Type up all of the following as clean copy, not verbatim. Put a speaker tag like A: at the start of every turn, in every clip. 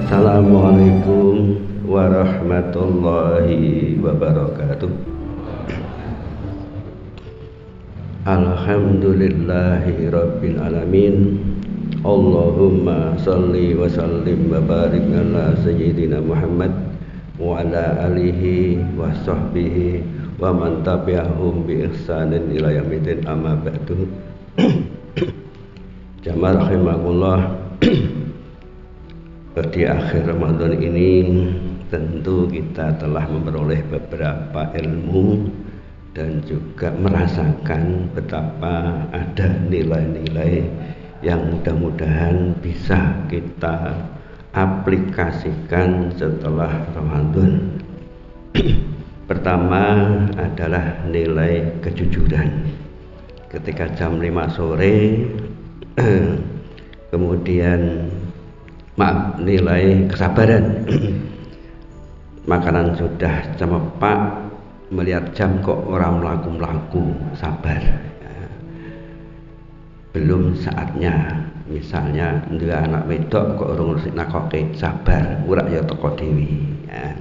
A: Assalamualaikum warahmatullahi wabarakatuh. Alhamdulillahi rabbil alamin. Allahumma salli wa sallim wa barik ala sayyidina Muhammad wa ala alihi wa sahbihi wa man tabi'ahum bi ihsanin ila yaumil amma ba'du. Jamaah rahimakumullah. Di akhir Ramadan ini tentu kita telah memperoleh beberapa ilmu dan juga merasakan betapa ada nilai-nilai yang mudah-mudahan bisa kita aplikasikan setelah Ramadan. Pertama adalah nilai kejujuran. Ketika jam 5 sore kemudian nilai kesabaran. Makanan sudah cemepak, melihat jam kok orang melaku sabar ya. Belum saatnya, misalnya dua anak wedok kok urung nakoke sabar, urak ya teko dewi ya.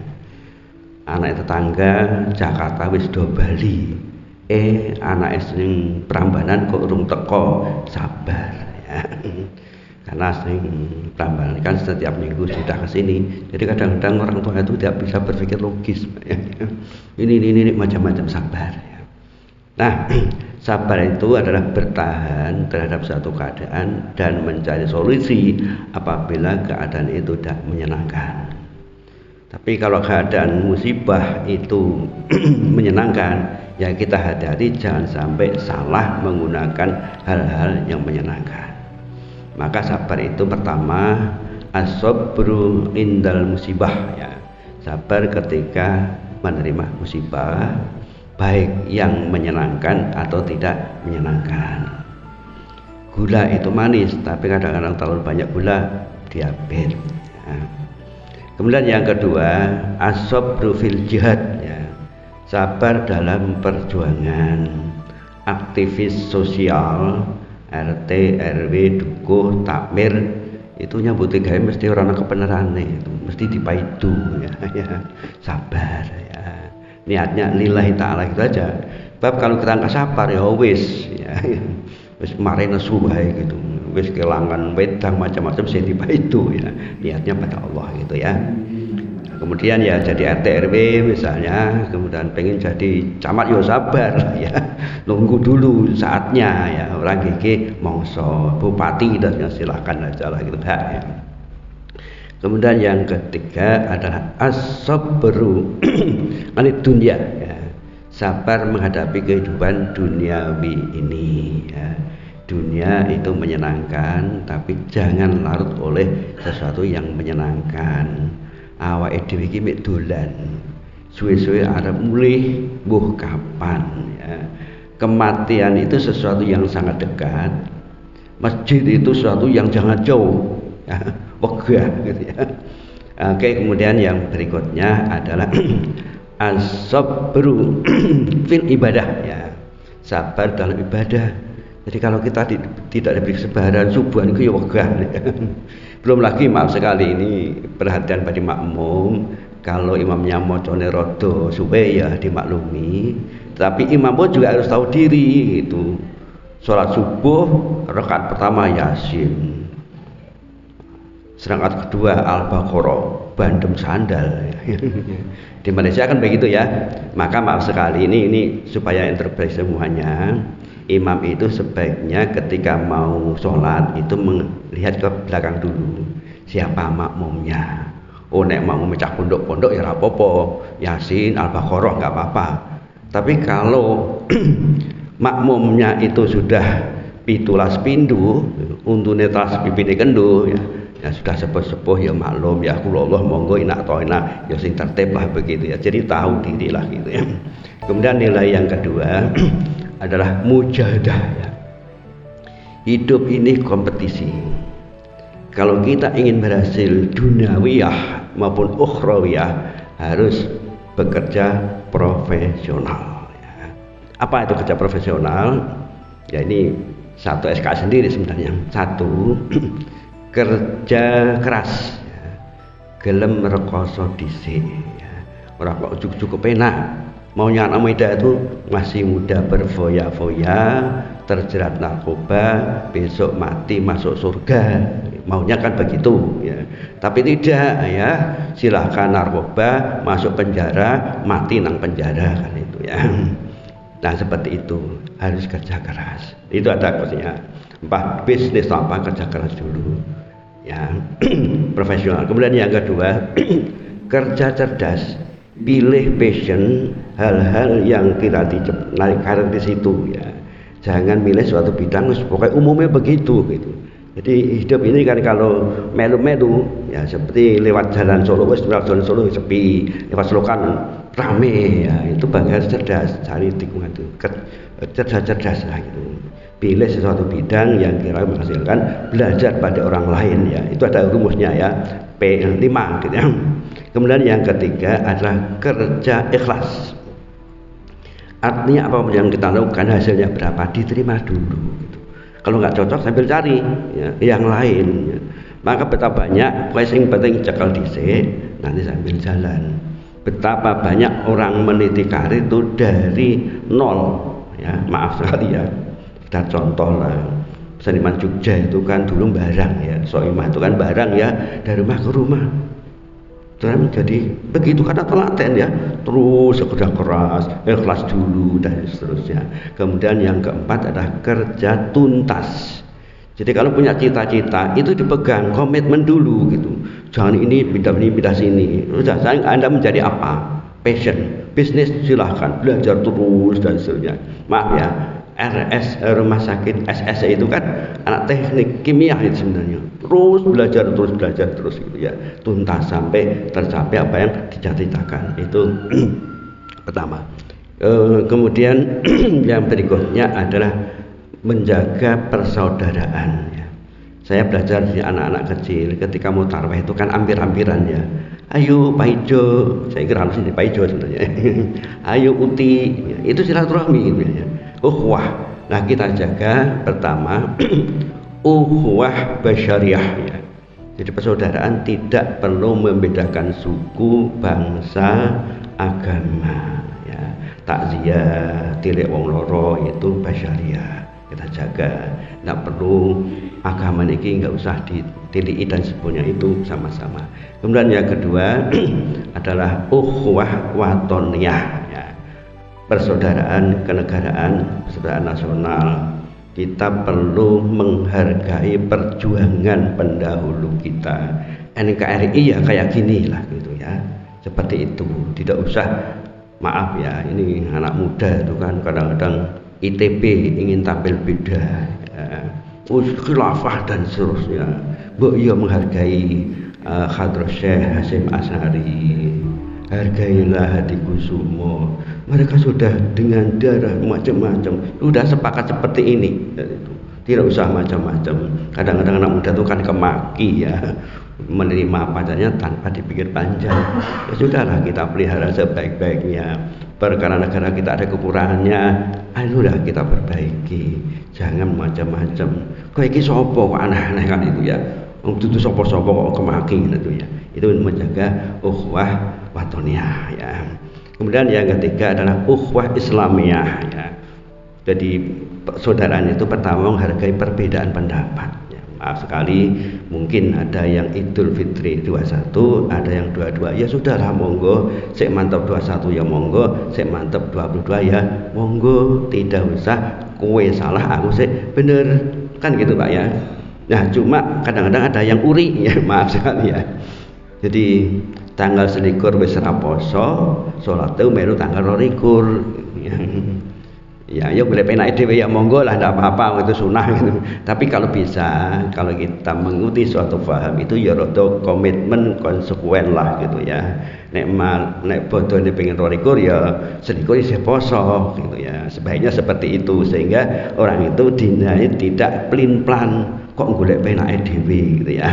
A: Anak tetangga Jakarta wis do bali, anak sing Prambanan kok urung teko sabar ya. Karena sering Prambanan kan setiap minggu sudah ke sini, jadi kadang-kadang orang tua itu tidak bisa berpikir logis ya. Ini macam-macam sabar ya. Nah, sabar itu adalah bertahan terhadap satu keadaan dan mencari solusi apabila keadaan itu tidak menyenangkan. Tapi kalau keadaan musibah itu menyenangkan, ya kita hati-hati jangan sampai salah menggunakan hal-hal yang menyenangkan. Maka sabar itu pertama as-sabru indal musibah ya. Sabar ketika menerima musibah, baik yang menyenangkan atau tidak menyenangkan. Gula itu manis, tapi kadang-kadang terlalu banyak gula diabetes ya. Kemudian yang kedua as-sabru fil jihad ya. Sabar dalam perjuangan. Aktivis sosial RT, RW, dukuh, takmir itu nyambuti gawe mesti orang kebenarannya itu mesti dipaidu ya, ya. Sabar ya. Niatnya lillahi ta'ala gitu aja. Bab kalau kita nggak sabar ya wis ya. Wis kemarin nesu bae gitu. Wis kelangan wedang macam-macam sing dipaidu ya. Niatnya pada Allah gitu ya. Kemudian ya jadi RT RW misalnya, kemudian pengen jadi camat ya sabar ya, nunggu dulu saatnya ya, orang gigi mongso bupati dan ya silakan aja lah gitu ya. Kemudian yang ketiga adalah as-sabru anid dunya ya, sabar menghadapi kehidupan duniawi ini ya. Dunia itu menyenangkan, tapi jangan larut oleh sesuatu yang menyenangkan. Awake dhewe iki mek dolan. Suwe-suwe arep mulih mbuh kapan ya. Kematian itu sesuatu yang sangat dekat. Masjid itu sesuatu yang jangan jauh ya, wegah gitu ya. Oke, kemudian yang berikutnya adalah as-sabru fil ibadah ya. Sabar dalam ibadah. Jadi kalau kita tidak diberi kesabaran subuhan itu ya wegah ya. Belum lagi maaf sekali ini perhatian bagi makmum, kalau imamnya mocone rodo suwe ya dimaklumi, tapi imam pun juga harus tahu diri gitu. Sholat subuh rakaat pertama Yasin, rakaat kedua Al-Baqarah, bandem sandal. Di Malaysia kan begitu ya. Maka maaf sekali ini supaya interpretasi semuanya, imam itu sebaiknya ketika mau sholat itu melihat ke belakang dulu siapa makmumnya. Oh nek mau memecah pondok-pondok ya rapopo, Yasin, Al-Baqarah nggak apa-apa. Tapi kalau makmumnya itu sudah pitulas pindu untuk netas pipine kendo ya sudah sepuh-sepuh ya maklum ya Allah monggo inak toina ya sing tertib lah begitu ya. Jadi tahu diri lah gitu ya. Kemudian nilai yang kedua adalah mujahadah ya. Hidup ini kompetisi. Kalau kita ingin berhasil duniawiyah maupun ukhrawiyah harus bekerja profesional ya. Apa itu kerja profesional? Ya ini satu SK sendiri sebenarnya. Satu, kerja keras ya. gelem rekoso dhisik ya. Ora kok cukup enak. Maunya anak muda itu masih muda berfoya-foya, terjerat narkoba, besok mati masuk surga. Maunya kan begitu ya. Tapi tidak ya, silahkan narkoba masuk penjara, mati nang penjara kan itu ya. Nah seperti itu, harus kerja keras. Itu ada konsepnya. Bisnis apa, kerja keras dulu ya. Profesional. Kemudian yang kedua, kerja cerdas. Pilih passion, hal-hal yang kita narik karir di situ ya. Jangan milih suatu bidang pokoknya umumnya begitu gitu. Jadi hidup ini kan kalau melu-melu ya, seperti lewat jalan Solo, lewat jalan Solo sepi, lewat Selokan rame ya, itu bangga cerdas, cari tikungan itu cerdas lah gitu. Pilih sesuatu bidang yang kira menghasilkan, belajar pada orang lain ya, itu ada rumusnya ya, P5 gitu ya. Kemudian yang ketiga adalah kerja ikhlas. Artinya apa yang kita lakukan hasilnya berapa diterima dulu gitu. Kalau nggak cocok sambil cari ya, yang lain ya. Maka betapa banyak yang penting cekal dhisik, nanti sambil jalan. Betapa banyak orang meniti karir itu dari nol ya, maaf sekali ya. Kita contoh lah, seniman Jogja itu kan dulu barang ya, Soimah itu kan barang ya, dari rumah ke rumah. Dan jadi begitu karena telaten ya, terus kerja keras, ikhlas dulu dan seterusnya. Kemudian yang keempat adalah kerja tuntas. Jadi kalau punya cita-cita itu dipegang, komitmen dulu gitu. Jangan ini pindah sini. Udah, Anda menjadi apa? Passion, bisnis silahkan, belajar terus dan seterusnya. Maaf ya, RS rumah sakit SSC itu kan anak teknik kimia itu sebenarnya. Terus belajar terus gitu ya, tuntas sampai tercapai apa yang dicita-citakan. Itu pertama. Kemudian yang berikutnya adalah menjaga persaudaraan ya. Saya belajar di anak-anak kecil ketika mau tarawih itu kan ampir-ampiran ya. Ayo Pak Ijo, saya kira harus ini Pak Ijo sebenarnya. Ayo Uti, ya, itu silaturahmi gitu ya. Ukhuwah. Nah kita jaga pertama ukhuwah basyariah ya. Jadi persaudaraan tidak perlu membedakan suku, bangsa, agama ya. Takziah, tilik wong loro itu basyariah. Kita jaga. Nggak perlu agama ini nggak usah ditiliki dan sebagainya, itu sama-sama. Kemudian yang kedua adalah ukhuwah watoniyah ya. Persaudaraan kenegaraan, persaudaraan nasional. Kita perlu menghargai perjuangan pendahulu kita. NKRI ya kayak gini lah gitu ya, seperti itu. Tidak usah, maaf ya, ini anak muda itu kan kadang-kadang ITB ingin tampil beda ya. Khilafah dan seterusnya. Ya menghargai Hadrah Syekh Hasyim Asy'ari, hargailah Hadi Kusumo. Mereka sudah dengan darah macam-macam, sudah sepakat seperti ini. Tidak usah macam-macam. Kadang-kadang anak muda itu kan kemaki ya, menerima apa adanya tanpa dipikir panjang. Ya sudahlah, kita pelihara sebaik-baiknya. Perkara negara kita ada kekurangannya, sudah kita perbaiki. Jangan macam-macam. Kok iki sapa kok aneh-aneh kan itu ya. Itu sapa-sapa kok kemaki gitu ya. Itu menjaga ukhuwah watoniyah ya. Kemudian yang ketiga adalah ukhuwah islamiyah ya. Jadi persaudaraan itu pertama menghargai perbedaan pendapat ya. Maaf sekali mungkin ada yang Idul Fitri 21, ada yang 22, ya sudahlah monggo, sik mantap 21 ya monggo, sik mantap 22 ya monggo, tidak usah kowe salah aku sik bener, kan gitu Pak ya. Nah cuma kadang-kadang ada yang uri ya, maaf sekali ya. Jadi tanggal selikur wis ora poso, salate melu tanggal 22 ya ya boleh penake dhewe ya monggo lah, ndak apa-apa, itu sunah gitu. Tapi kalau bisa, kalau kita mengikuti suatu paham itu ya rada komitmen konsekuen lah gitu ya. Nek bodone pengen 22 ya selikur isih poso gitu ya. Sebaiknya seperti itu sehingga orang itu dinilai tidak pelin-pelan kok golek penake dhewe gitu ya.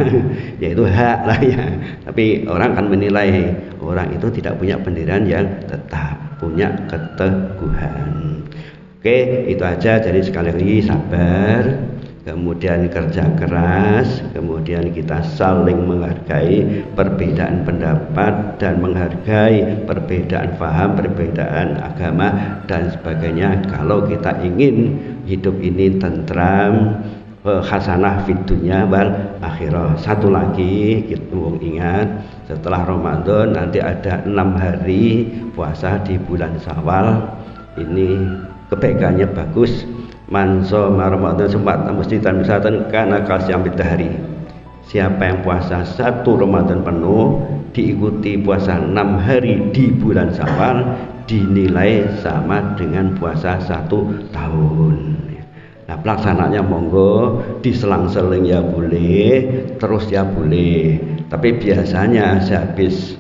A: Ya itu hak lah ya. Tapi orang kan menilai orang itu tidak punya pendirian yang tetap, punya keteguhan. Oke, itu aja. Jadi sekali lagi sabar, kemudian kerja keras, kemudian kita saling menghargai perbedaan pendapat dan menghargai perbedaan paham, perbedaan agama dan sebagainya. Kalau kita ingin hidup ini tentram, hasanah fid dunya wal akhirah. Satu lagi kita ingat, setelah Ramadan nanti ada 6 hari puasa di bulan Syawal. Ini kebaikannya bagus. Man shoma Ramadan sempat musliman misatan kana kasyam bidahari. Siapa yang puasa 1 Ramadan penuh diikuti puasa 6 hari di bulan Syawal dinilai sama dengan puasa 1 tahun. Nah, pelaksananya monggo diselang-seling ya boleh, terus ya boleh. Tapi biasanya sehabis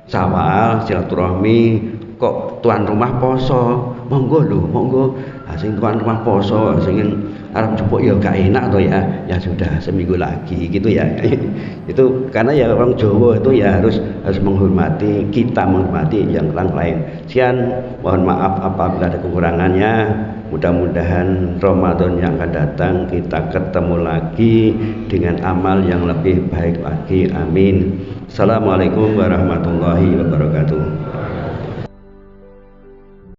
A: Syawal silaturahmi kok tuan rumah poso, monggo lho, monggo. Sing tuan rumah poso, sing arep jupuk ya gak enak toh ya. Ya sudah seminggu lagi gitu ya. Itu karena ya orang Jawa itu ya harus menghormati, kita menghormati yang lain. Sekian, mohon maaf apabila ada kekurangannya. Mudah-mudahan Ramadan yang akan datang kita ketemu lagi dengan amal yang lebih baik lagi. Amin. Assalamualaikum warahmatullahi wabarakatuh.